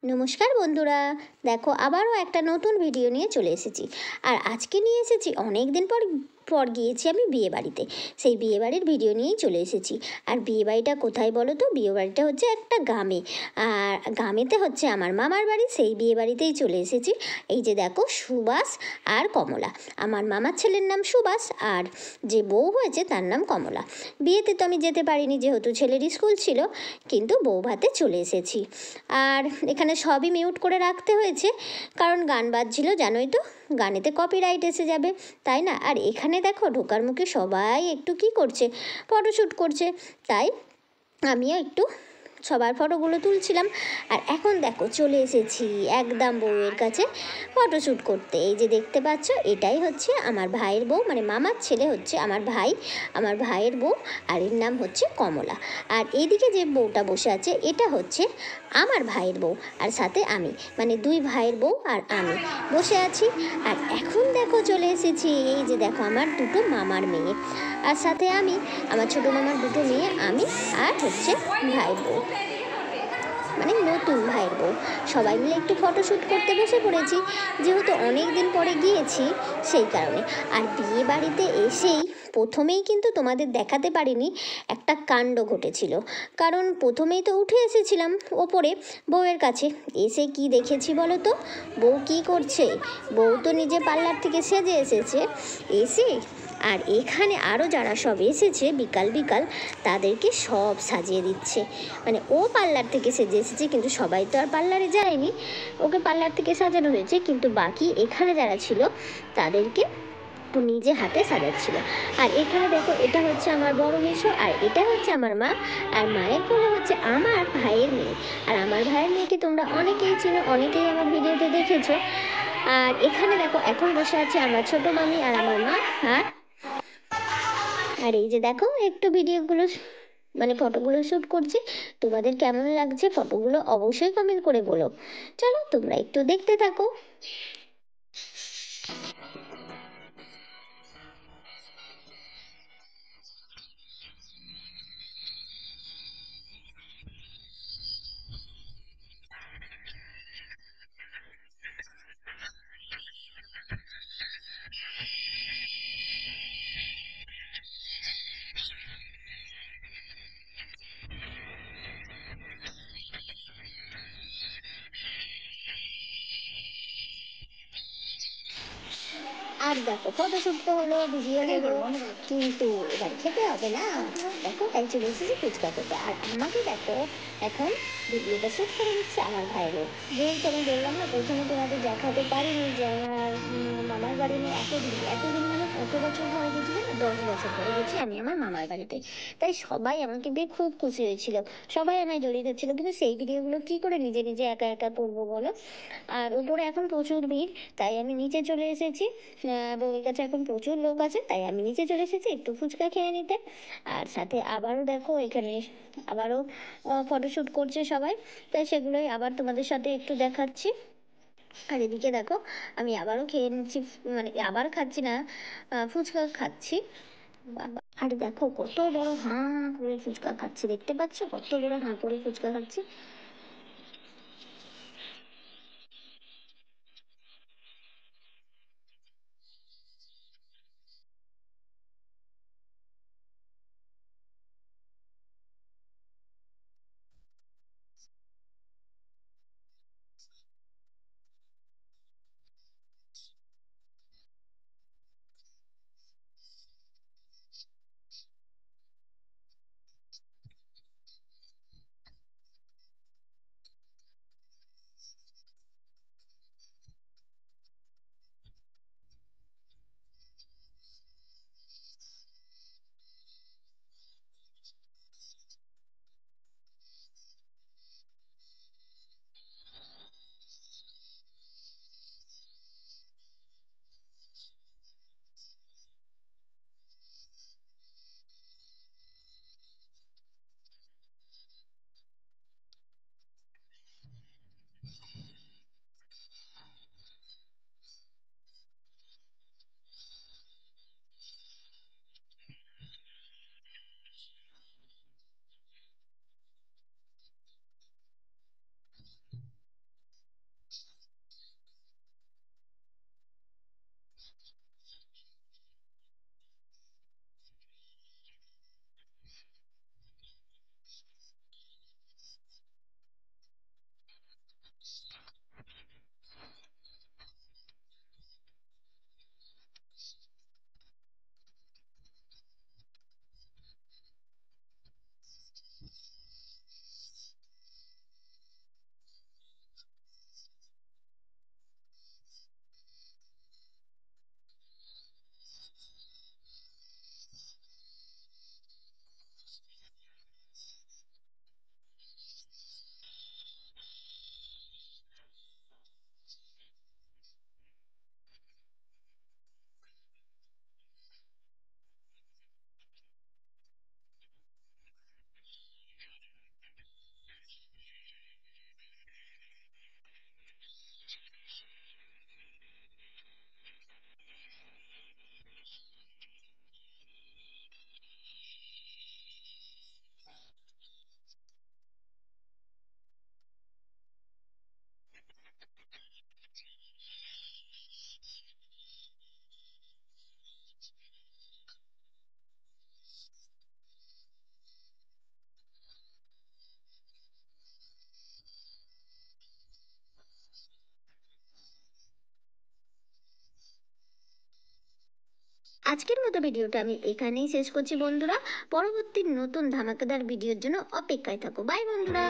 নমস্কার বন্ধুরা, দেখো আবারও একটা নতুন ভিডিও নিয়ে চলে এসেছি। আর আজকে নিয়ে এসেছি অনেক দিন পর পর গিয়েছি আমি বিয়ে বাড়িতে। সেই বিয়ে বাড়ির ভিডিও নিয়েই চলে এসেছি। আর বিয়ে বাড়িটা কোথায় বলো তো? বিয়ে বাড়িটা হচ্ছে একটা গ্রামে। আর গ্রামেতে হচ্ছে আমার মামার বাড়ি, সেই বিয়ে বাড়িতেই চলে এসেছি। এই যে দেখো, সুবাস আর কমলা। আমার মামার ছেলের নাম সুবাস, আর যে বউ হয়েছে তার নাম কমলা। বিয়েতে তো আমি যেতে পারিনি, যেহেতু ছেলের স্কুল ছিল, কিন্তু বউ ভাতে চলে এসেছি। আর এখানে সবই মিউট করে রাখতে হয়েছে, কারণ গান বাজছিল, জানোই তো, গানেতে কপিরাইট এসে যাবে, তাই না? আর এখানে দেখো, ঢোকার মুখে সবাই একটু কি করছে, ফটোশ্যুট করছে। তাই আমিও একটু সবার ফটোগুলো তুলছিলাম। আর এখন দেখো, চলে এসেছি একদম বউয়ের কাছে ফটোশ্যুট করতে। এই যে দেখতে পাচ্ছ, এটাই হচ্ছে আমার ভাইয়ের বউ, মানে মামার ছেলে হচ্ছে আমার ভাই, আমার ভাইয়ের বউ। আর এর নাম হচ্ছে কমলা। আর এইদিকে যে বউটা বসে আছে, এটা হচ্ছে আমার ভাইয়ের বউ, আর সাথে আমি, মানে দুই ভাইয়ের বউ আর আমি বসে আছি। আর এখন দেখো, চলে এসেছি, এই যে দেখো, আমার দুটো মামার মেয়ে, আর সাথে আমি, আমার ছোটো মামার দুটো মেয়ে, আমি আর হচ্ছে ভাইয়ের বউ, মানে নতুন ভাইয়ের বউ। সবাই মিলে একটু ফটোশ্যুট করতে বসে পড়েছি, যেহেতু অনেক দিন পরে গিয়েছি, সেই কারণে। আর বিয়ে বাড়িতে এসেই প্রথমেই কিন্তু তোমাদের দেখাতে পারিনি, একটা কাণ্ড ঘটেছিল। কারণ প্রথমেই তো উঠে এসেছিলাম ওপরে বউয়ের কাছে, এসে কি দেখেছি বলো তো? বউ কি করছে? বউ তো নিজে পার্লার থেকে সেজে এসেছে, এসে আর এখানে আরও যারা সব এসেছে বিকাল বিকাল, তাদেরকে সব সাজিয়ে দিচ্ছে। মানে ও পার্লার থেকে সেজে এসেছে, কিন্তু সবাই তো আর পার্লারে যায়নি, ওকে পার্লার থেকে সাজানো হয়েছে, কিন্তু বাকি এখানে যারা ছিল তাদেরকে ও নিজে হাতে সাজাচ্ছিল। আর এখানে দেখো, এটা হচ্ছে আমার বড় মেসো, আর এটা হচ্ছে আমার মা। আর মায়ের কোলে হচ্ছে আমার ভাইয়ের মেয়ে। আর আমার ভাইয়ের মেয়েকে তোমরা অনেকেই চিনো, অনেকেই আমার ভিডিওতে দেখেছো। আর এখানে দেখো, এখন বসে আছে আমার ছোট মামি আর আমার মা। আর আর এই যে দেখো, একটু ভিডিওগুলো, মানে ফটোগুলো শ্যুট করছি। তোমাদের কেমন লাগছে ফটোগুলো অবশ্যই কমেন্ট করে বলো। চলো, তোমরা একটু দেখতে থাকো। আর দেখো, ফটোশ্যুট তো হলো, ভিডিও হলো, কিন্তু এবার খেতে হবে না? দেখো, তাই চলে এসেছি ফুচকা খেতে। আর আমাকে দেখো, এখন ভিডিওটা শ্যুট করে দিচ্ছে আমার ভাইয়েরও। যেহেতু আমি বললাম না, প্রথমে তোমাদের দেখাতে পারিনি যে আমার মামার বাড়ি নিয়ে এতদিন এতদিন, মানে কত বছর পরে গেছি, না 10 বছর পরে গেছি আমি আমার মামার বাড়িতে। তাই সবাই আমাকে পেয়ে খুব খুশি হয়েছিল, সবাই আমায় জড়িয়ে ধরছিল, কিন্তু সেই ভিডিওগুলো কী করে নিজে নিজে একা একা করবো বলো? আর উপরে এখন প্রচুর ভিড়, তাই আমি নিচে চলে এসেছি। বউয়ের কাছে এখন প্রচুর লোক আছে, তাই আমি নিচে চলে এসেছি একটু ফুচকা খেয়ে নিতে। আর সাথে আবারও দেখো, এখানে আবারও ফটোশ্যুট করছে সবাই, তাই সেগুলোই আবার তোমাদের সাথে একটু দেখাচ্ছি। আর এদিকে দেখো, আমি আবারও খেয়ে নিচ্ছি, মানে আবার খাচ্ছি না, ফুচকা খাচ্ছি। আর দেখো, কত বড় হাঁ করে ফুচকা খাচ্ছি, দেখতে পাচ্ছ কত বড় হাঁ করে ফুচকা খাচ্ছি। আজকের মতো ভিডিওটা আমি এখানেই শেষ করছি বন্ধুরা। পরবর্তী নতুন ধামাকাদার ভিডিওর জন্য অপেক্ষায় থাকো। বাই বন্ধুরা।